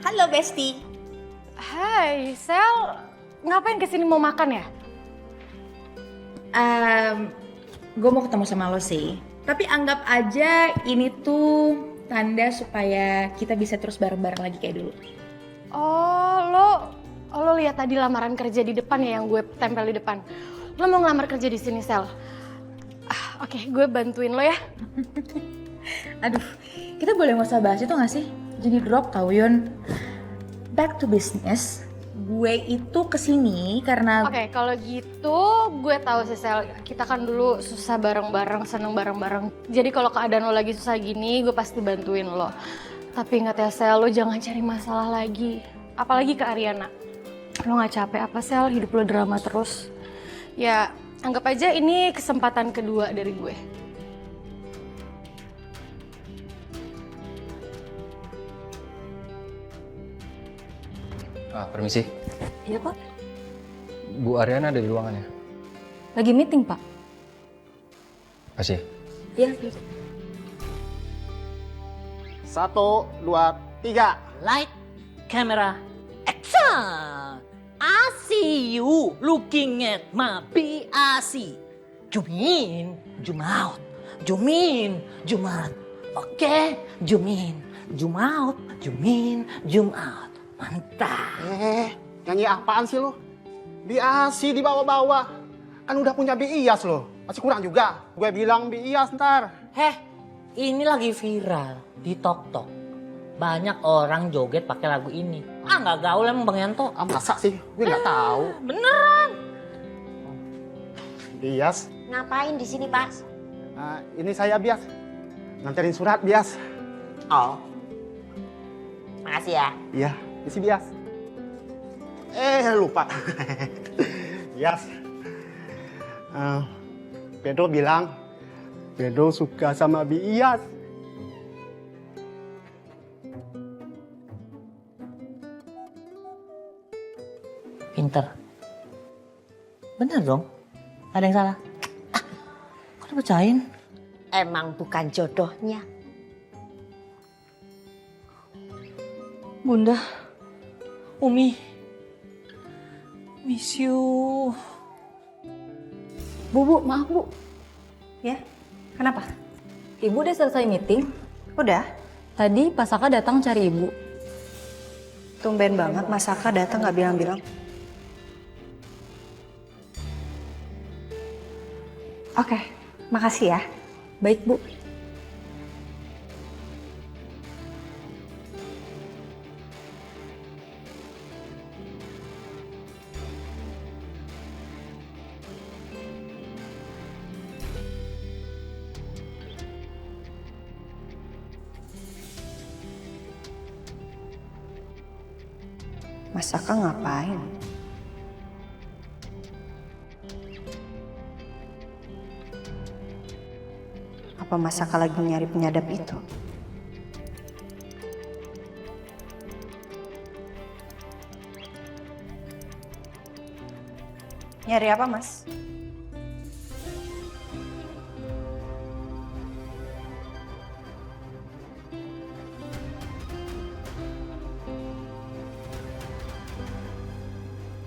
Halo Besti. Hai, Sel. Ngapain kesini mau makan ya? Gue mau ketemu sama lo sih. Tapi anggap aja ini tuh tanda supaya kita bisa terus bareng-bareng lagi kayak dulu. Oh, lo lihat tadi lamaran kerja di depan ya yang gue tempel di depan. Lo mau ngelamar kerja di sini, Sel? Oke, gue bantuin lo ya. Aduh, kita boleh nggak usah bahas itu nggak sih? Jadi drop tau Yun. Back to business. Gue itu kesini karena... Oke, kalau gitu gue tahu sih, Sel. Kita kan dulu susah bareng-bareng, seneng bareng-bareng. Jadi kalau keadaan lo lagi susah gini, gue pasti bantuin lo. Tapi ingat ya, Sel, lo jangan cari masalah lagi. Apalagi ke Ariana. Lo gak capek apa, Sel? Hidup lo drama terus. Ya, anggap aja ini kesempatan kedua dari gue. Permisi. Iya Pak, Bu Ariana ada di ruangannya. lagi meeting Pak. Kasih. Iya. 1, 2, 3. Light, camera, action! I see you looking at my PRC. Zoom in, zoom out. Zoom in, zoom out. Oke, zoom in, zoom out. Zoom in, zoom out. Mantap. Nyanyi apaan sih lo? Biasi dibawa-bawa. Kan udah punya bias lo. Masih kurang juga. Gue bilang bias ntar. Heh, ini lagi viral di TokTok. Banyak orang joget pakai lagu ini. Nggak gaul emang Bang Yanto. Masa sih? Gue nggak tahu. Beneran. Bias. Ngapain di sini, Pak? Ini saya Bias. Nganterin surat Bias. Oh. Makasih ya. Iya, isi Bias. Lupa. Bias. Pedro bilang, Pedro suka sama Bias. Pinter. Bener dong. Ada yang salah. Kok dipercayain? Emang bukan jodohnya. Bunda. Umi. Miss you. Bu, maaf Bu. Ya, kenapa? Ibu udah selesai meeting. Udah? Tadi Pak Saka datang cari Ibu. Tumben banget Mas Saka datang nggak bilang-bilang. Oke, makasih ya. Baik Bu. Mas Saka ngapain? Apa Mas Saka lagi nyari penyadap itu? Nyari apa, Mas?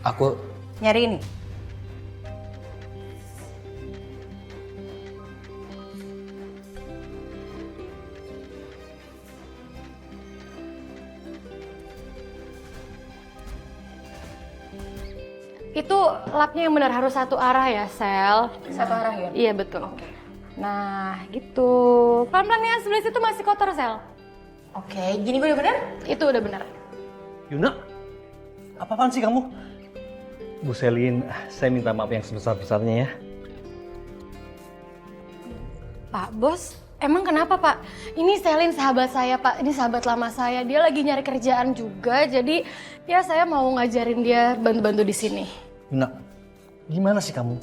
Aku Nyari ini. Itu lapnya yang benar harus satu arah ya, Sel. Satu arah ya? Iya, betul. Nah, gitu. Pelan-pelan ya, sebelah situ masih kotor, Sel. Oke, gini gue udah bener? Itu udah benar. Yuna, apa-apaan sih kamu? Bu Selin, saya minta maaf yang sebesar-besarnya ya. Pak Bos, emang kenapa Pak? Ini Selin sahabat saya Pak, ini sahabat lama saya. Dia lagi nyari kerjaan juga, jadi ya saya mau ngajarin dia bantu-bantu di sini. Yuna, gimana sih kamu?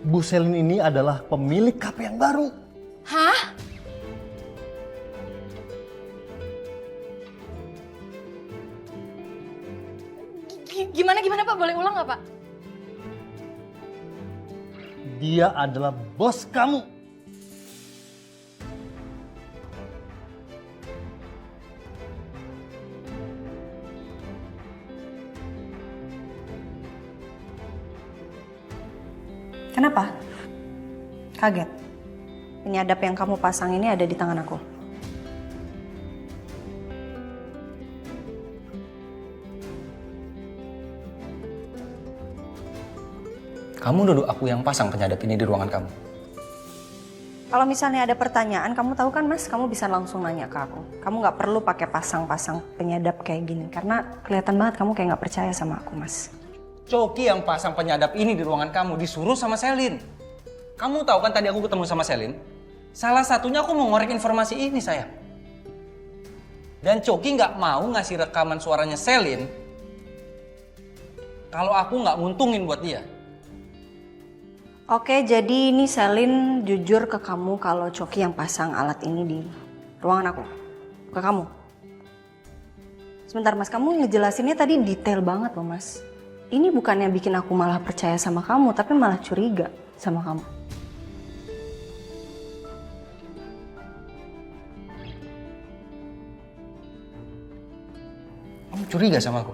Bu Selin ini adalah pemilik kafe yang baru. Hah? Gimana Pak? Boleh ulang nggak Pak? Dia adalah bos kamu. Kenapa? Kaget? Penyadap yang kamu pasang ini ada di tangan aku. Kamu nuduh aku yang pasang penyadap ini di ruangan kamu. Kalau misalnya ada pertanyaan, kamu tahu kan Mas, kamu bisa langsung nanya ke aku. Kamu nggak perlu pakai pasang-pasang penyadap kayak gini, karena kelihatan banget kamu kayak nggak percaya sama aku, Mas. Coki yang pasang penyadap ini di ruangan kamu disuruh sama Selin. Kamu tahu kan tadi aku ketemu sama Selin? Salah satunya aku mau ngorek informasi ini, sayang. Dan Coki nggak mau ngasih rekaman suaranya Selin kalau aku nggak nguntungin buat dia. Oke, jadi ini Selin jujur ke kamu kalau Coki yang pasang alat ini di ruangan aku. Ke kamu. Sebentar Mas, kamu ngejelasinnya tadi detail banget loh Mas. Ini bukannya bikin aku malah percaya sama kamu, tapi malah curiga sama kamu. Kamu curiga sama aku?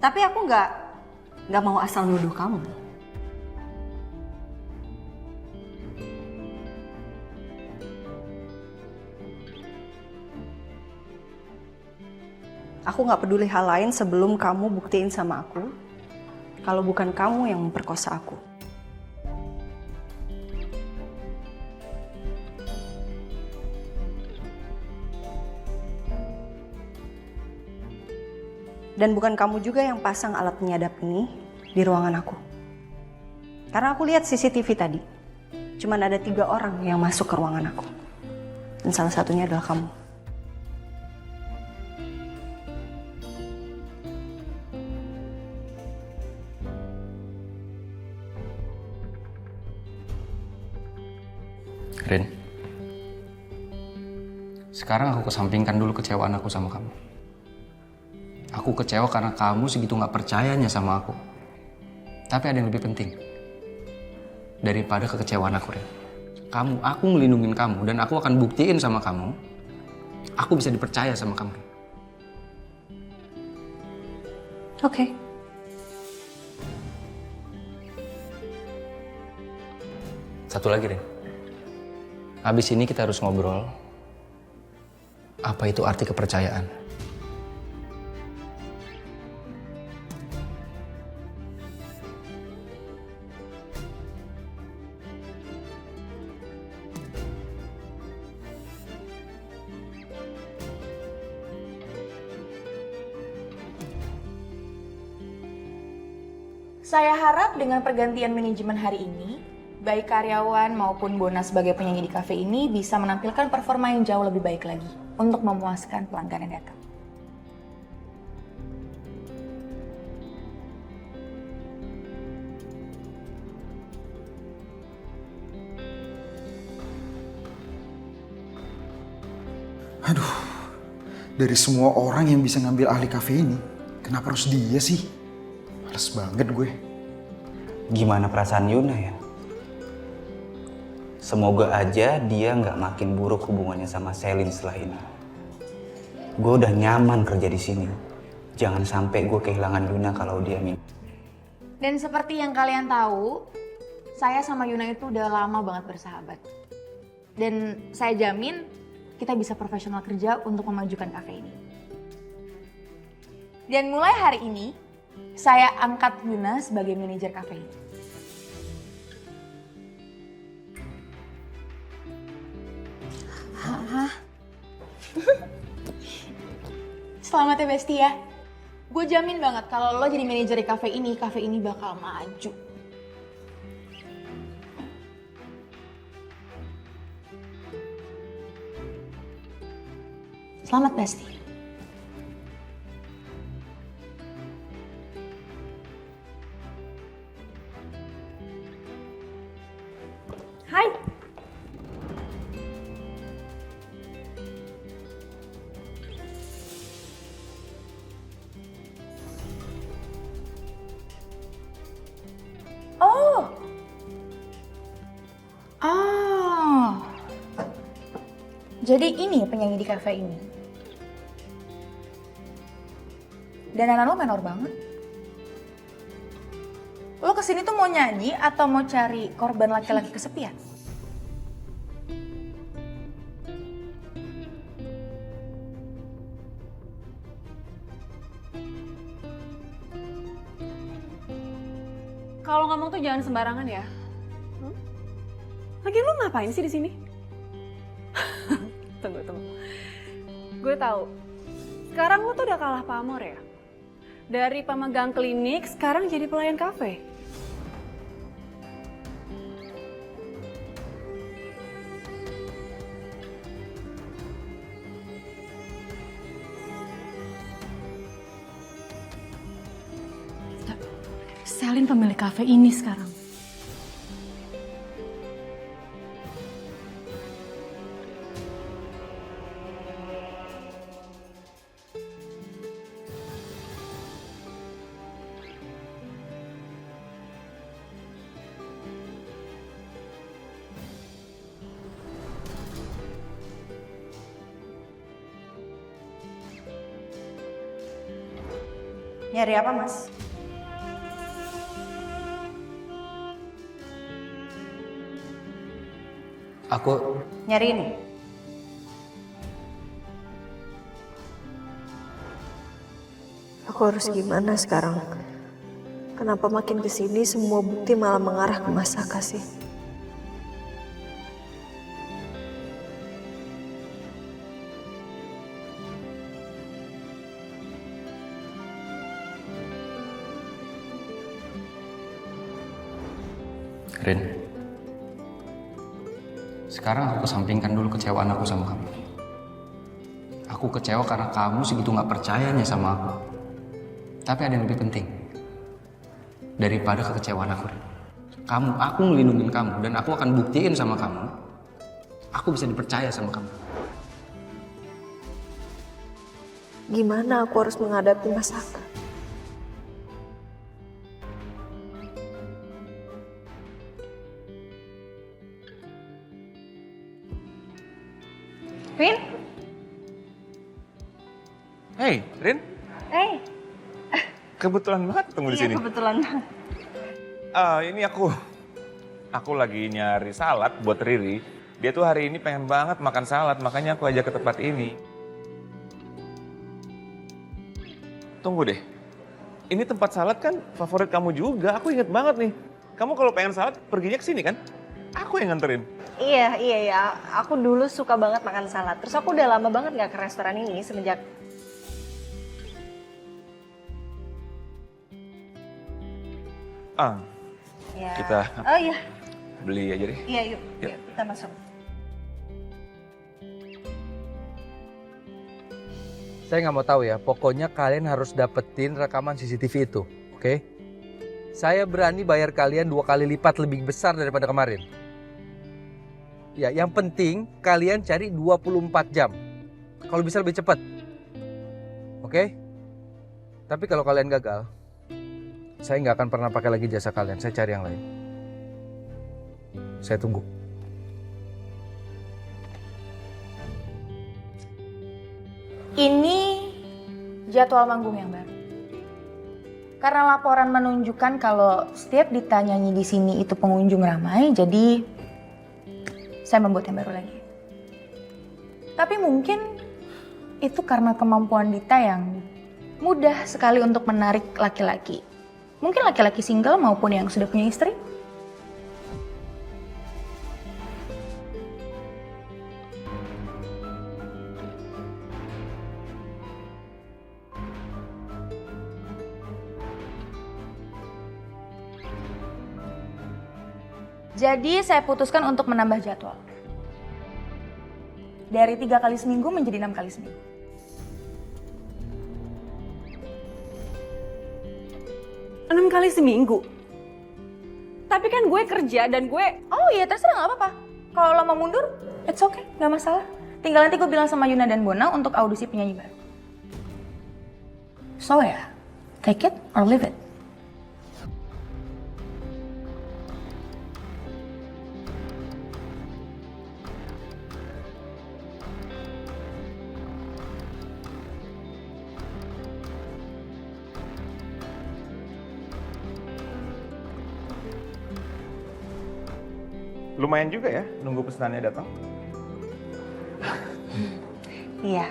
Tapi aku nggak mau asal nuduh kamu. Aku nggak peduli hal lain sebelum kamu buktiin sama aku kalau bukan kamu yang memperkosa aku. Dan bukan kamu juga yang pasang alat penyadap ini di ruangan aku. Karena aku lihat CCTV tadi, cuman ada 3 orang yang masuk ke ruangan aku. Dan salah satunya adalah kamu. Rin, sekarang aku kesampingkan dulu kecewaan aku sama kamu. Aku kecewa karena kamu segitu gak percayanya sama aku. Tapi ada yang lebih penting daripada kekecewaan aku, Rin. Aku ngelindungin kamu dan aku akan buktiin sama kamu, aku bisa dipercaya sama kamu. Oke. Satu lagi, Rin. Habis ini kita harus ngobrol. Apa itu arti kepercayaan? Saya harap dengan pergantian manajemen hari ini, baik karyawan maupun Bona sebagai penyanyi di kafe ini bisa menampilkan performa yang jauh lebih baik lagi untuk memuaskan pelanggan yang datang. Aduh, dari semua orang yang bisa ngambil alih kafe ini, kenapa harus dia sih? Males banget gue. Gimana perasaan Yuna ya? Semoga aja dia nggak makin buruk hubungannya sama Selin setelah ini. Gue udah nyaman kerja di sini. Jangan sampai gue kehilangan Yuna kalau dia minum. Dan seperti yang kalian tahu, saya sama Yuna itu udah lama banget bersahabat. Dan saya jamin kita bisa profesional kerja untuk memajukan kafe ini. Dan mulai hari ini, saya angkat Yuna sebagai manajer kafe ini. Hah? Selamat ya Besti ya. Gue jamin banget kalau lo jadi manajer di kafe ini bakal maju. Selamat Besti. Hai. Oh. Jadi ini penyanyi di kafe ini. Dan anak lo menor banget. lo kesini tuh mau nyanyi atau mau cari korban laki-laki kesepian? Kalau ngomong tuh jangan sembarangan ya. Lagi lu ngapain sih di sini? Tunggu. Gue tahu. Sekarang lu tuh udah kalah pamor ya. Dari pemegang klinik sekarang jadi pelayan kafe. Selin pemilik kafe ini sekarang. Nyari apa, Mas? Aku Nyari ini. Aku harus gimana sekarang? Kenapa makin kesini semua bukti malah mengarah ke Mas Saka sih? Rin, sekarang aku kesampingkan dulu kecewaan aku sama kamu. Aku kecewa karena kamu segitu gak percayanya sama aku. Tapi ada yang lebih penting daripada kekecewaan aku, Rin. Aku ngelindungin kamu dan aku akan buktiin sama kamu, aku bisa dipercaya sama kamu. Gimana aku harus menghadapi Mas Saka? Rin? Hey, Rin. Hey. Kebetulan banget tunggu di sini. Iya, kebetulan. Ini aku lagi nyari salad buat Riri. Dia tuh hari ini pengen banget makan salad, makanya aku ajak ke tempat ini. Tunggu deh. Ini tempat salad kan favorit kamu juga. Aku inget banget nih. Kamu kalau pengen salad perginya ke sini kan? Aku yang nganterin. Iya. Aku dulu suka banget makan salad. Terus aku udah lama banget nggak ke restoran ini semenjak. Ya. Kita Oh iya. beli aja deh. Iya yuk kita masuk. Saya nggak mau tahu ya, pokoknya kalian harus dapetin rekaman CCTV itu, oke? Saya berani bayar kalian 2 kali lipat lebih besar daripada kemarin. Ya, yang penting kalian cari 24 jam. Kalau bisa lebih cepat. Oke? Tapi kalau kalian gagal, saya nggak akan pernah pakai lagi jasa kalian. Saya cari yang lain. Saya tunggu. Ini jadwal manggung yang baru. Karena laporan menunjukkan kalau setiap ditanyai di sini itu pengunjung ramai, jadi saya membuat yang baru lagi. Tapi mungkin itu karena kemampuan Dita yang mudah sekali untuk menarik laki-laki. Mungkin laki-laki single maupun yang sudah punya istri. Jadi saya putuskan untuk menambah jadwal. Dari 3 kali seminggu menjadi 6 kali seminggu. Enam kali seminggu? Tapi kan gue kerja dan gue... Oh iya, terserah nggak apa-apa. Kalau lo mau mundur, it's okay, nggak masalah. Tinggal nanti gue bilang sama Yuna dan Bona untuk audisi penyanyi baru. So ya, take it or leave it. Lumayan juga ya nunggu pesanannya datang. Iya.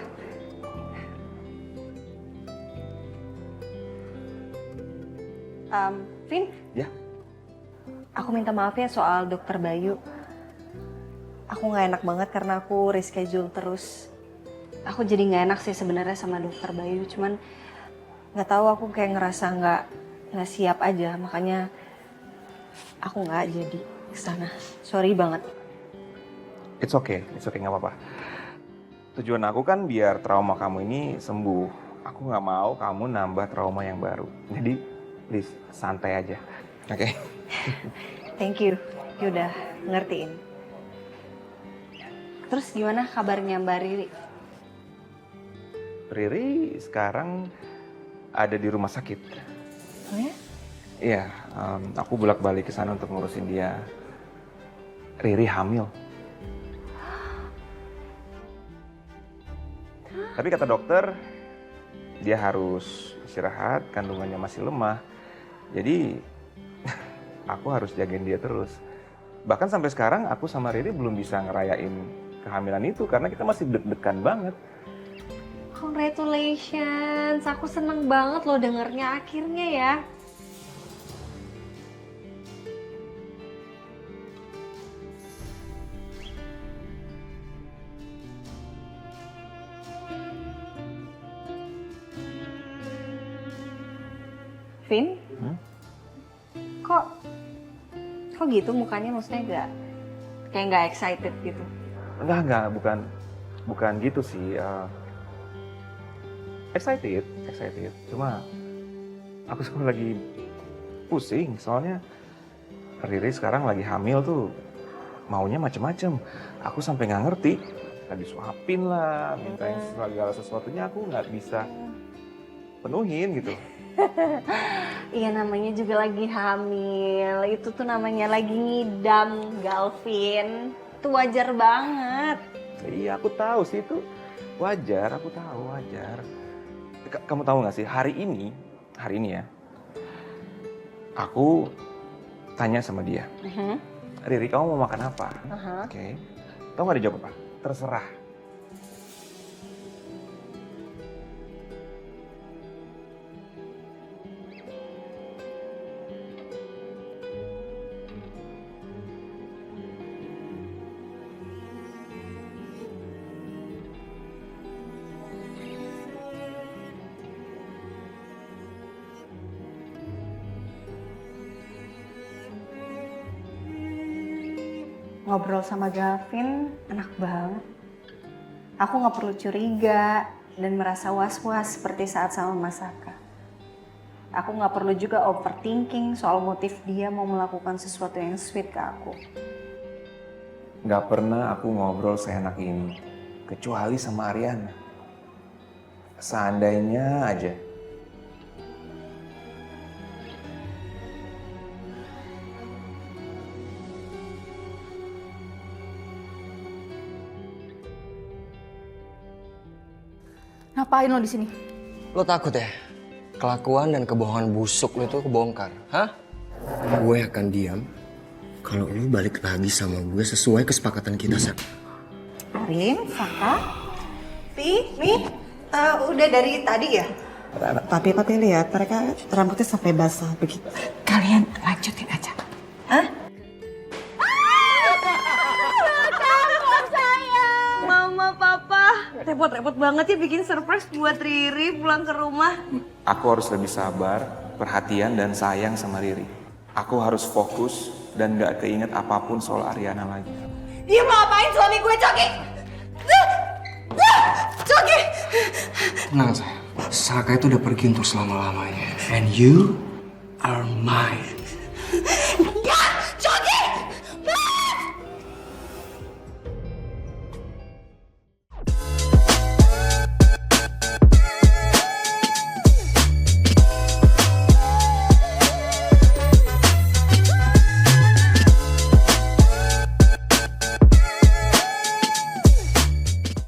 Vin? Ya? Aku minta maaf ya soal dokter Bayu. Aku nggak enak banget karena aku reschedule terus. Aku jadi nggak enak sih sebenarnya sama dokter Bayu, cuman nggak tahu aku kayak ngerasa nggak siap aja, makanya aku nggak jadi kesana. Sorry banget. It's okay nggak apa-apa. Tujuan aku kan biar trauma kamu ini sembuh. Aku nggak mau kamu nambah trauma yang baru. Jadi please santai aja, oke? Thank you, you udah ngertiin. Terus gimana kabarnya Mbak Riri? Riri sekarang ada di rumah sakit. Oh ya? Iya, aku bolak-balik ke sana untuk ngurusin dia. Riri hamil. Tapi kata dokter, dia harus istirahat, kandungannya masih lemah. Jadi, aku harus jagain dia terus. Bahkan sampai sekarang aku sama Riri belum bisa ngerayain kehamilan itu karena kita masih deg-degan banget. Congratulations, aku seneng banget loh dengernya akhirnya ya. Vin? Kok gitu mukanya, maksudnya kayak nggak excited gitu? Enggak, bukan gitu sih. Excited. Cuma aku sekarang lagi pusing soalnya Riri sekarang lagi hamil tuh maunya macem-macem. Aku sampai nggak ngerti. Lagi suapin lah, mintain segala sesuatunya aku nggak bisa penuhin gitu. Iya namanya juga lagi hamil, itu tuh namanya lagi ngidam, Galvin. Itu wajar banget. Iya aku tahu sih itu wajar, aku tahu wajar. Kamu tahu nggak sih hari ini ya, aku tanya sama dia, Riri kamu mau makan apa? Oke. Tahu nggak dia jawab apa? Terserah. Ngobrol sama Gavin enak banget. Aku nggak perlu curiga dan merasa was-was seperti saat sama Mas Saka. Aku nggak perlu juga overthinking soal motif dia mau melakukan sesuatu yang sweet ke aku. Gak pernah aku ngobrol seenak ini, kecuali sama Ariana. Seandainya aja. Ngapain lo di sini? Lo takut ya? Kelakuan dan kebohongan busuk lo itu kebongkar, hah? Gue akan diam kalau lo balik lagi sama gue sesuai kesepakatan kita, Sak. Arin, Saka, Mi, udah dari tadi ya? Papi lihat mereka rambutnya sampai basah begitu. Kalian lanjutin aja. Hah? Mama, Papa, repot-repot banget ya bikin surprise buat Riri pulang ke rumah. Aku harus lebih sabar, perhatian, dan sayang sama Riri. Aku harus fokus dan gak keinget apapun soal Ariana lagi. Dia mau ngapain suami gue, Coki? Coki! Tenang, sayang. Saka itu udah pergi untuk selama-lamanya. And you are mine.